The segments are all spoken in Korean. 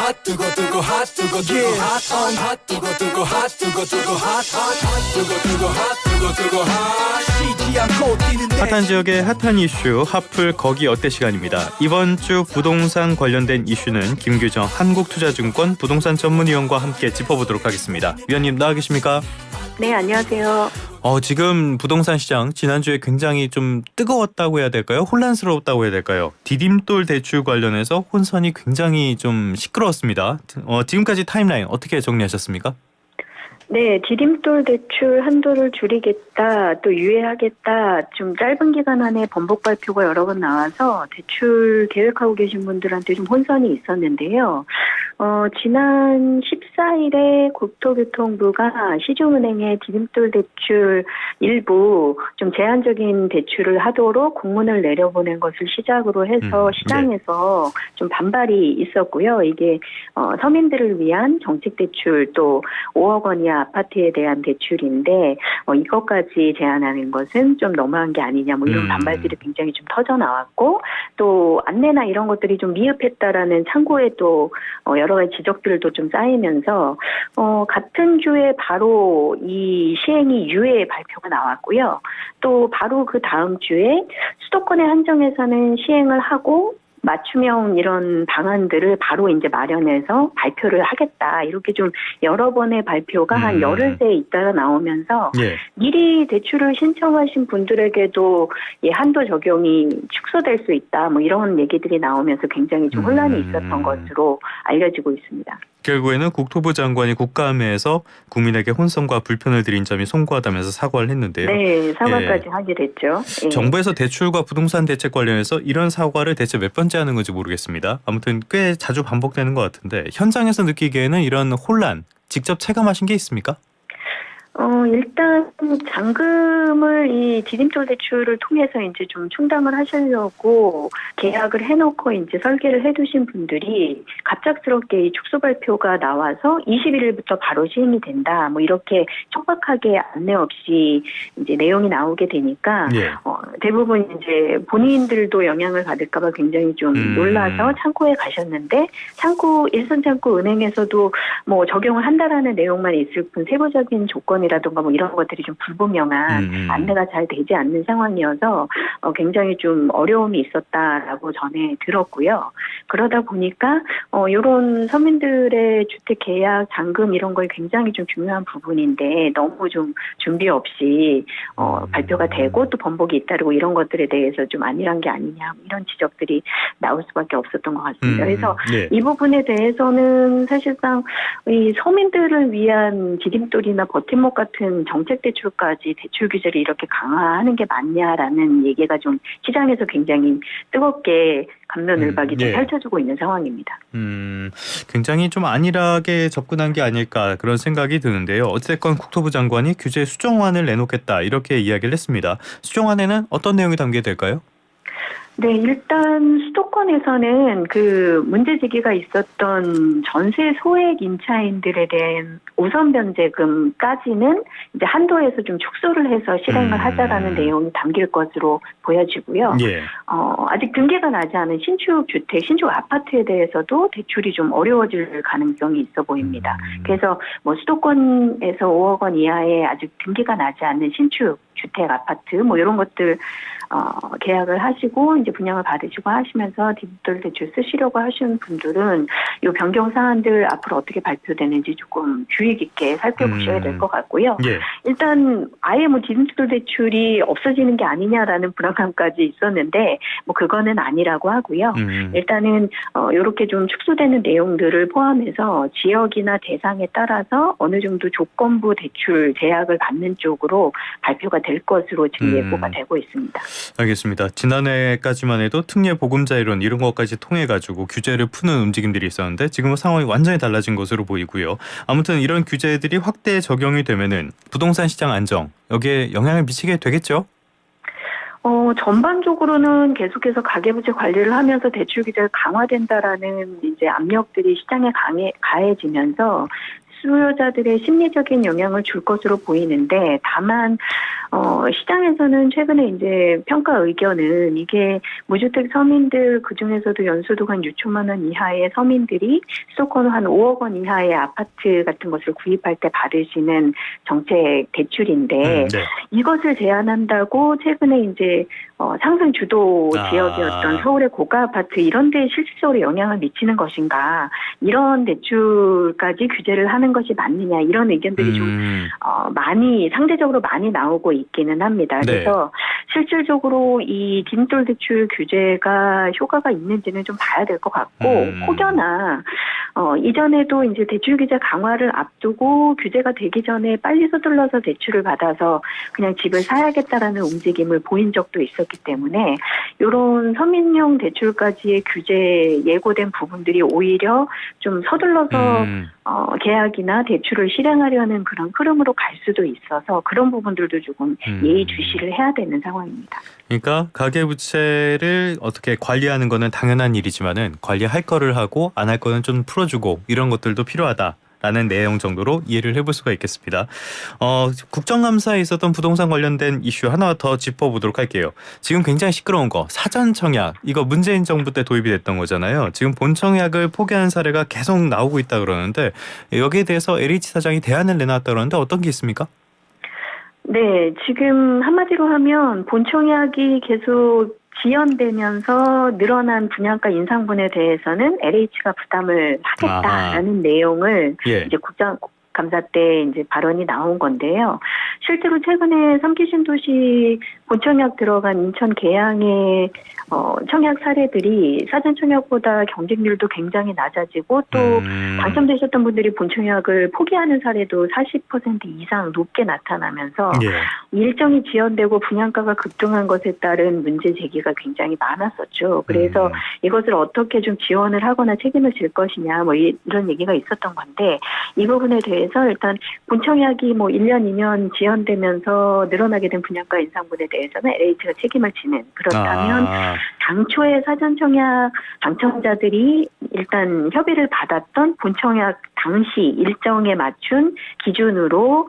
핫한 지역의 핫한 이슈 핫플 거기 어때 시간입니다. 이번 주 부동산 관련된 이슈는 김규정 한국투자증권 부동산 전문위원과 함께 짚어보도록 하겠습니다. 위원님 나와 계십니까? 네, 안녕하세요. 지금 부동산 시장 지난주에 굉장히 좀 뜨거웠다고 해야 될까요? 혼란스러웠다고 해야 될까요? 디딤돌 대출 관련해서 혼선이 굉장히 좀 시끄러웠습니다. 지금까지 타임라인 어떻게 정리하셨습니까? 네, 디딤돌 대출 한도를 줄이겠다, 또 유예하겠다, 좀 짧은 기간 안에 번복 발표가 여러 번 나와서 대출 계획하고 계신 분들한테 좀 혼선이 있었는데요. 지난 14일에 국토교통부가 시중은행에 디딤돌 대출 일부 좀 제한적인 대출을 하도록 공문을 내려보낸 것을 시작으로 해서 시장에서 좀 반발이 있었고요. 이게 서민들을 위한 정책 대출 또 5억 원 이하 아파트에 대한 대출인데 이것까지 제한하는 것은 좀 너무한 게 아니냐 뭐 이런 반발들이 굉장히 좀 터져 나왔고 또 안내나 이런 것들이 좀 미흡했다라는 참고에 또 여러 가지 지적들도 좀 쌓이면서 같은 주에 바로 이 시행이 유예 발표가 나왔고요. 또 바로 그 다음 주에 수도권에 한정해서는 시행을 하고 맞춤형 이런 방안들을 바로 이제 마련해서 발표를 하겠다. 이렇게 좀 여러 번의 발표가 한 열흘새 있다가 나오면서 미리 대출을 신청하신 분들에게도 한도 적용이 축소될 수 있다. 뭐 이런 얘기들이 나오면서 굉장히 좀 혼란이 있었던 것으로 알려지고 있습니다. 결국에는 국토부 장관이 국감에서 국민에게 혼선과 불편을 드린 점이 송구하다면서 사과를 했는데요. 네, 사과까지 하게 됐죠. 정부에서 대출과 부동산 대책 관련해서 이런 사과를 대체 몇 번째 하는 건지 모르겠습니다. 아무튼 꽤 자주 반복되는 것 같은데 현장에서 느끼기에는 이런 혼란 직접 체감하신 게 있습니까? 일단 잔금을 이 디딤돌 대출을 통해서 이제 좀 충당을 하시려고 계약을 해놓고 이제 설계를 해두신 분들이 갑작스럽게 이 축소 발표가 나와서 21일부터 바로 시행이 된다. 뭐 이렇게 촉박하게 안내 없이 이제 내용이 나오게 되니까 대부분 이제 본인들도 영향을 받을까봐 굉장히 좀 놀라서 창구에 가셨는데 일선 창구 은행에서도 뭐 적용을 한다라는 내용만 있을 뿐 세부적인 조건이라든가 뭐 이런 것들이 좀 불분명한 안내가 잘 되지 않는 상황이어서 굉장히 좀 어려움이 있었다라고 전해 들었고요. 그러다 보니까 이런 서민들의 주택 계약 잔금 이런 걸 굉장히 좀 중요한 부분인데 너무 좀 준비 없이 발표가 되고 또 번복이 잇따르고 이런 것들에 대해서 좀 안일한 게 아니냐 이런 지적들이 나올 수밖에 없었던 것 같습니다. 그래서 이 부분에 대해서는 사실상 이 서민들을 위한 디딤돌이나 버팀목 같은 정책 대출까지 대출 규제를 이렇게 강화하는 게 맞냐라는 얘기가 좀 시장에서 굉장히 뜨겁게 갑론을박이 좀 펼쳐지고 있는 상황입니다. 굉장히 좀 안일하게 접근한 게 아닐까 그런 생각이 드는데요. 어쨌건 국토부 장관이 규제 수정안을 내놓겠다 이렇게 이야기를 했습니다. 수정안에는 어떤 내용이 담겨질까요? 네, 일단 수도권에서는 그 문제 제기가 있었던 전세 소액 임차인들에 대한 우선 변제금까지는 이제 한도에서 좀 축소를 해서 실행을 하자라는 내용이 담길 것으로 보여지고요. 아직 등기가 나지 않은 신축 주택, 신축 아파트에 대해서도 대출이 좀 어려워질 가능성이 있어 보입니다. 그래서 뭐 수도권에서 5억 원 이하의 아직 등기가 나지 않는 신축 주택 아파트 뭐 이런 것들 계약을 하시고 이제 분양을 받으시고 하시면서 디딤돌 대출 쓰시려고 하시는 분들은 이 변경 사안들 앞으로 어떻게 발표되는지 조금 주의 깊게 살펴보셔야 될 것 같고요. 일단 아예 뭐 디딤돌 대출이 없어지는 게 아니냐라는 불안감까지 있었는데 뭐 그거는 아니라고 하고요. 일단은 이렇게 좀 축소되는 내용들을 포함해서 지역이나 대상에 따라서 어느 정도 조건부 대출 제약을 받는 쪽으로 발표가 될 것으로 지금 예고가 되고 있습니다. 알겠습니다. 지난해까지만 해도 특례 보금자 이론 이런 것까지 통해 가지고 규제를 푸는 움직임들이 있었는데 지금은 상황이 완전히 달라진 것으로 보이고요. 아무튼 이런 규제들이 확대 적용이 되면은 부동산 시장 안정 여기에 영향을 미치게 되겠죠? 전반적으로는 계속해서 가계부채 관리를 하면서 대출 규제가 강화된다라는 이제 압력들이 시장에 가해지면서 수요자들의 심리적인 영향을 줄 것으로 보이는데 다만 시장에서는 최근에 이제 평가 의견은 이게 무주택 서민들 그중에서도 연소득 한 6천만 원 이하의 서민들이 수도권 한 5억 원 이하의 아파트 같은 것을 구입할 때 받으시는 정책 대출인데 네. 이것을 제한한다고 최근에 이제 상승 주도 지역이었던 서울의 고가 아파트 이런 데에 실질적으로 영향을 미치는 것인가 이런 대출까지 규제를 하는 것이 맞느냐 이런 의견들이 좀 많이 상대적으로 많이 나오고 있기는 합니다. 네. 그래서 실질적으로 이 디딤돌 대출 규제가 효과가 있는지는 좀 봐야 될 것 같고 혹여나 이전에도 이제 대출 규제 강화를 앞두고 규제가 되기 전에 빨리 서둘러서 대출을 받아서 그냥 집을 사야겠다라는 움직임을 보인 적도 있었기 때문에 이런 서민용 대출까지의 규제 예고된 부분들이 오히려 좀 서둘러서 계약이나 대출을 실행하려는 그런 흐름으로 갈 수도 있어서 그런 부분들도 조금 예의주시를 해야 되는 상황입니다. 그러니까 가계부채를 어떻게 관리하는 거는 당연한 일이지만은 관리할 거를 하고 안 할 거는 좀 풀어주고 이런 것들도 필요하다라는 내용 정도로 이해를 해볼 수가 있겠습니다. 국정감사에 있었던 부동산 관련된 이슈 하나 더 짚어보도록 할게요. 지금 굉장히 시끄러운 거 사전 청약 이거 문재인 정부 때 도입이 됐던 거잖아요. 지금 본 청약을 포기한 사례가 계속 나오고 있다 그러는데 여기에 대해서 LH 사장이 대안을 내놨다 그러는데 어떤 게 있습니까? 네, 지금 한마디로 하면 본청약이 계속 지연되면서 늘어난 분양가 인상분에 대해서는 LH가 부담을 하겠다라는 내용을 예. 이제 국정감사 때 이제 발언이 나온 건데요. 실제로 최근에 3기 신도시 본청약 들어간 인천 계양의 청약 사례들이 사전 청약보다 경쟁률도 굉장히 낮아지고 또 당첨되셨던 분들이 본청약을 포기하는 사례도 40% 이상 높게 나타나면서 일정이 지연되고 분양가가 급등한 것에 따른 문제 제기가 굉장히 많았었죠. 그래서 이것을 어떻게 좀 지원을 하거나 책임을 질 것이냐 뭐 이런 얘기가 있었던 건데 이 부분에 대해서 일단 본청약이 뭐 1년, 2년 지연되면서 늘어나게 된 분양가 인상분에 대해서는 LH가 책임을 지는 그렇다면 당초에 사전청약 당첨자들이 일단 협의를 받았던 본청약 당시 일정에 맞춘 기준으로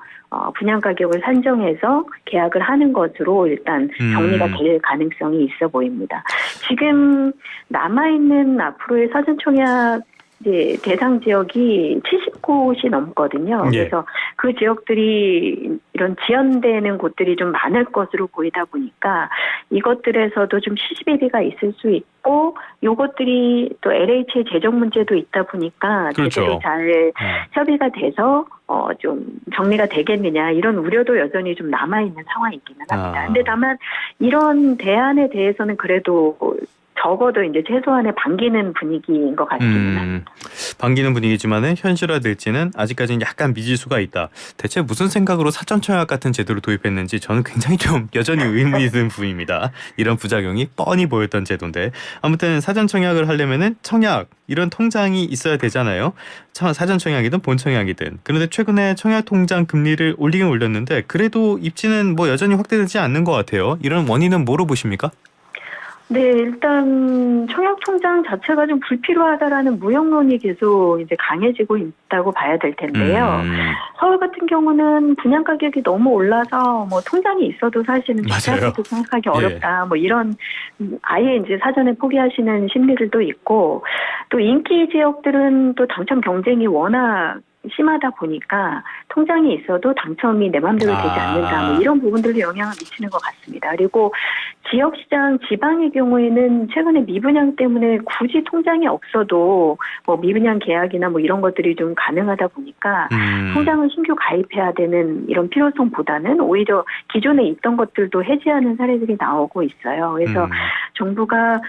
분양 가격을 산정해서 계약을 하는 것으로 일단 정리가 될 가능성이 있어 보입니다. 지금 남아있는 앞으로의 사전청약 이제 대상 지역이 70곳이 넘거든요. 그래서 그 지역들이 이런 지연되는 곳들이 좀 많을 것으로 보이다 보니까 이것들에서도 좀 시시비비가 있을 수 있고 요것들이 또 LH의 재정 문제도 있다 보니까 제대로 잘 협의가 돼서 좀 정리가 되겠느냐 이런 우려도 여전히 좀 남아있는 상황이기는 합니다. 근데 다만 이런 대안에 대해서는 그래도 적어도 이제 최소한의 반기는 분위기인 것 같기는 합니다. 반기는 분위기지만은 현실화될지는 아직까지는 약간 미지수가 있다. 대체 무슨 생각으로 사전청약 같은 제도를 도입했는지 저는 굉장히 좀 여전히 의문이 드는 부분입니다. 이런 부작용이 뻔히 보였던 제도인데 아무튼 사전청약을 하려면은 청약 이런 통장이 있어야 되잖아요. 사전청약이든 본청약이든. 그런데 최근에 청약통장 금리를 올리긴 올렸는데 그래도 입지는 뭐 여전히 확대되지 않는 것 같아요. 이런 원인은 뭐로 보십니까? 네, 일단 청약통장 자체가 좀 불필요하다라는 무용론이 계속 이제 강해지고 있다고 봐야 될 텐데요. 서울 같은 경우는 분양 가격이 너무 올라서 뭐 통장이 있어도 사실은 주택도 생각하기 어렵다. 뭐 이런 아예 이제 사전에 포기하시는 심리들도 있고 또 인기 지역들은 또 당첨 경쟁이 워낙 심하다 보니까 통장이 있어도 당첨이 내 마음대로 되지 않는다. 뭐 이런 부분들도 영향을 미치는 것 같습니다. 그리고 지역시장 지방의 경우에는 최근에 미분양 때문에 굳이 통장이 없어도 뭐 미분양 계약이나 뭐 이런 것들이 좀 가능하다 보니까 통장을 신규 가입해야 되는 이런 필요성보다는 오히려 기존에 있던 것들도 해지하는 사례들이 나오고 있어요. 그래서 정부가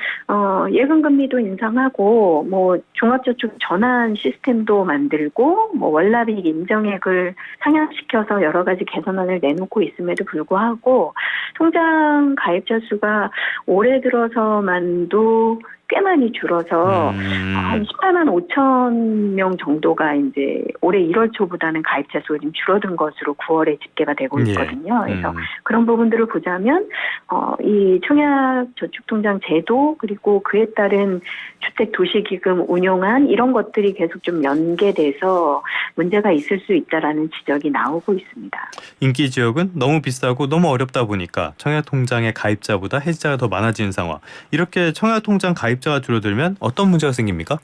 예금금리도 인상하고 뭐 종합저축 전환 시스템도 만들고 뭐 월납이익 인정액을 상향시켜서 여러 가지 개선안을 내놓고 있음에도 불구하고 통장 가입자 수가 올해 들어서만도 꽤 많이 줄어서 한 18만 5천 명 정도가 이제 올해 1월 초보다는 가입자 수가 좀 줄어든 것으로 9월에 집계가 되고 있거든요. 그래서 그런 부분들을 보자면 이 청약저축통장 제도 그리고 그에 따른 주택도시기금 운용안 이런 것들이 계속 좀 연계돼서 문제가 있을 수 있다라는 지적이 나오고 있습니다. 인기 지역은 너무 비싸고 너무 어렵다 보니까 청약통장의 가입자보다 해지자가 더 많아지는 상황. 이렇게 청약통장 가입자가 줄어들면 어떤 문제가 생깁니까?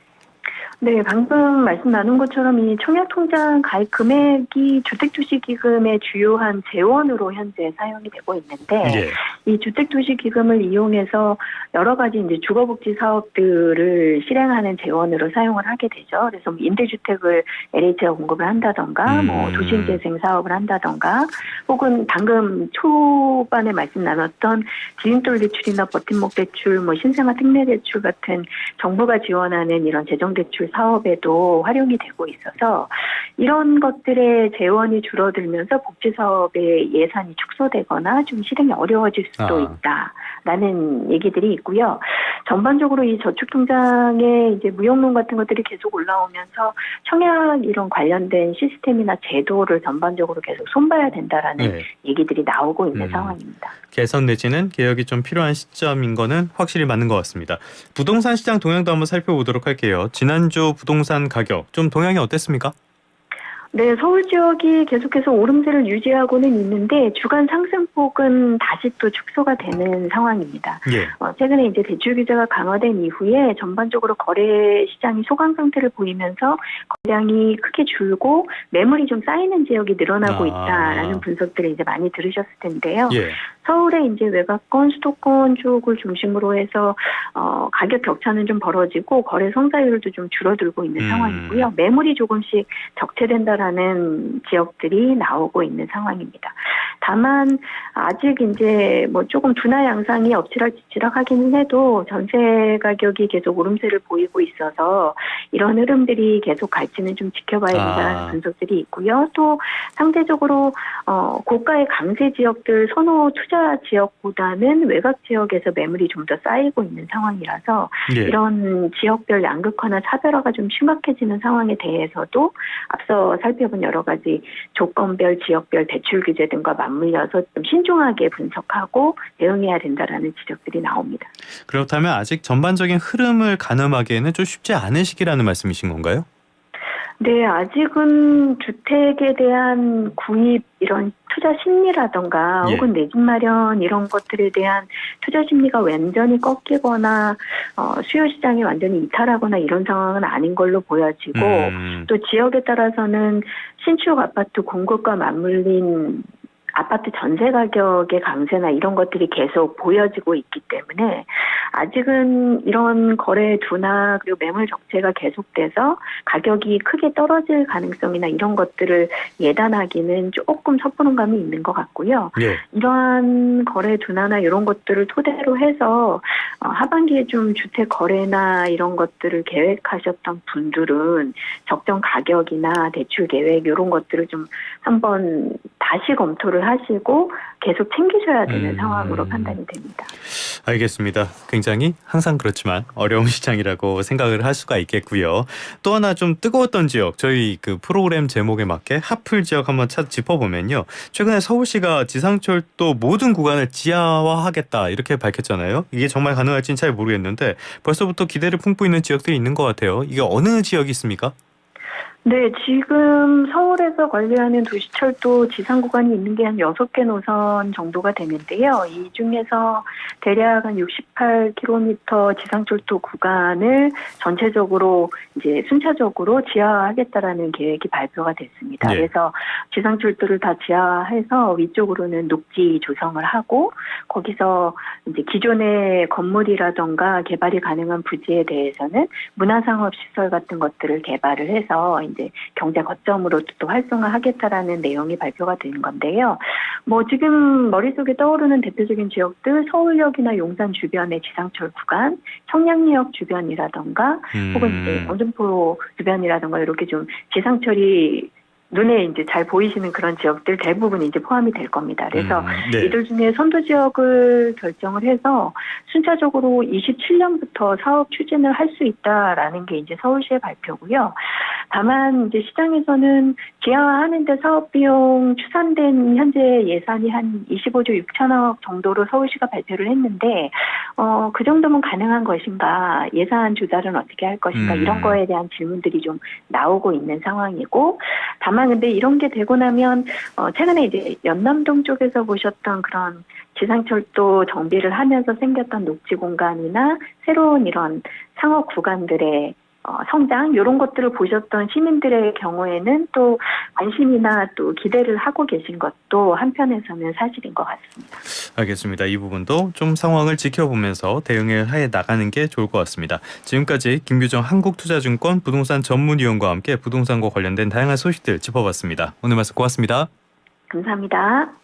네, 방금 말씀 나눈 것처럼 이 청약통장 가입 금액이 주택도시기금의 주요한 재원으로 현재 사용이 되고 있는데 이 주택도시기금을 이용해서 여러 가지 이제 주거복지 사업들을 실행하는 재원으로 사용을 하게 되죠. 그래서 임대주택을 LH가 공급을 한다던가, 뭐 도시재생 사업을 한다던가, 혹은 방금 초반에 말씀 나눴던 디딤돌 대출이나 버팀목 대출, 뭐 신생아 특례 대출 같은 정부가 지원하는 이런 재정 대출 사업에도 활용이 되고 있어서 이런 것들의 재원이 줄어들면서 복지 사업의 예산이 축소되거나 좀 실행이 어려워질 수도 있다라는 얘기들이 있고요. 전반적으로 이 저축통장의 이제 무용론 같은 것들이 계속 올라오면서 청약 이런 관련된 시스템이나 제도를 전반적으로 계속 손봐야 된다라는 얘기들이 나오고 있는 상황입니다. 개선 내지는 개혁이 좀 필요한 시점인 거는 확실히 맞는 것 같습니다. 부동산 시장 동향도 한번 살펴보도록 할게요. 지난주 부동산 가격 좀 동향이 어땠습니까? 네, 서울 지역이 계속해서 오름세를 유지하고는 있는데 주간 상승폭은 다시 또 축소가 되는 상황입니다. 최근에 이제 대출 규제가 강화된 이후에 전반적으로 거래 시장이 소강 상태를 보이면서 거래량이 크게 줄고 매물이 좀 쌓이는 지역이 늘어나고 있다라는 분석들을 이제 많이 들으셨을 텐데요. 서울의 이제 외곽권, 수도권 쪽을 중심으로 해서 가격 격차는 좀 벌어지고 거래 성사율도 좀 줄어들고 있는 상황이고요. 매물이 조금씩 적체된다라는 지역들이 나오고 있는 상황입니다. 다만 아직 이제 뭐 조금 둔화 양상이 엎치락뒤치락하기는 해도 전세 가격이 계속 오름세를 보이고 있어서 이런 흐름들이 계속 갈지는 좀 지켜봐야 된다는 분석들이 있고요. 또 상대적으로 고가의 강세 지역들 선호 투자 지역보다는 외곽 지역에서 매물이 좀 더 쌓이고 있는 상황이라서 이런 지역별 양극화나 차별화가 좀 심각해지는 상황에 대해서도 앞서 살펴본 여러 가지 조건별, 지역별 대출 규제 등과 맞물려서 좀 신중하게 분석하고 대응해야 된다라는 지적들이 나옵니다. 그렇다면 아직 전반적인 흐름을 가늠하기에는 좀 쉽지 않은 시기라는 말씀이신 건가요? 네, 아직은 주택에 대한 구입 이런 투자 심리라던가 혹은 내 집 마련 이런 것들에 대한 투자 심리가 완전히 꺾이거나 수요 시장이 완전히 이탈하거나 이런 상황은 아닌 걸로 보여지고 또 지역에 따라서는 신축 아파트 공급과 맞물린 아파트 전세 가격의 강세나 이런 것들이 계속 보여지고 있기 때문에 아직은 이런 거래 둔화 그리고 매물 적체가 계속돼서 가격이 크게 떨어질 가능성이나 이런 것들을 예단하기는 조금 섣부른감이 있는 것 같고요. 이러한 거래 둔화나 이런 것들을 토대로 해서 하반기에 좀 주택 거래나 이런 것들을 계획하셨던 분들은 적정 가격이나 대출 계획 이런 것들을 좀 한번 다시 검토를 하시고 계속 챙기셔야 되는 상황으로 판단이 됩니다. 알겠습니다. 굉장히 항상 그렇지만 어려운 시장이라고 생각을 할 수가 있겠고요. 또 하나 좀 뜨거웠던 지역, 저희 그 프로그램 제목에 맞게 핫플 지역 한번 짚어보면요. 최근에 서울시가 지상철도 모든 구간을 지하화하겠다 이렇게 밝혔잖아요. 이게 정말 가능할지는 잘 모르겠는데 벌써부터 기대를 품고 있는 지역들이 있는 것 같아요. 이게 어느 지역이 있습니까? 네, 지금 서울에서 관리하는 도시철도 지상 구간이 있는 게 한 6개 노선 정도가 되는데요. 이 중에서 대략 한 68km 지상철도 구간을 전체적으로 이제 순차적으로 지하화하겠다라는 계획이 발표가 됐습니다. 그래서 지상철도를 다 지하화해서 위쪽으로는 녹지 조성을 하고 거기서 이제 기존의 건물이라던가 개발이 가능한 부지에 대해서는 문화상업시설 같은 것들을 개발을 해서 이제 경제 거점으로 또 활성화하겠다라는 내용이 발표가 된 건데요. 뭐 지금 머릿속에 떠오르는 대표적인 지역들 서울역이나 용산 주변의 지상철 구간, 청량리역 주변이라던가 혹은 이제 영등포 주변이라던가 이렇게 좀 지상철이 눈에 이제 잘 보이시는 그런 지역들 대부분 이제 포함이 될 겁니다. 그래서 네. 이들 중에 선도 지역을 결정을 해서 순차적으로 27년부터 사업 추진을 할 수 있다라는 게 이제 서울시의 발표고요. 다만 이제 시장에서는 기하화하는데 사업 비용 추산된 현재 예산이 한 25조 6천억 정도로 서울시가 발표를 했는데 그 정도면 가능한 것인가, 예산 조달은 어떻게 할 것인가, 이런 거에 대한 질문들이 좀 나오고 있는 상황이고, 다만 근데 이런 게 되고 나면 최근에 이제 연남동 쪽에서 보셨던 그런 지상철도 정비를 하면서 생겼던 녹지 공간이나 새로운 이런 상업 구간들의 성장, 이런 것들을 보셨던 시민들의 경우에는 또 관심이나 또 기대를 하고 계신 것도 한편에서는 사실인 것 같습니다. 알겠습니다. 이 부분도 좀 상황을 지켜보면서 대응을 해 나가는 게 좋을 것 같습니다. 지금까지 김규정 한국투자증권 부동산 전문위원과 함께 부동산과 관련된 다양한 소식들 짚어봤습니다. 오늘 말씀 고맙습니다. 감사합니다.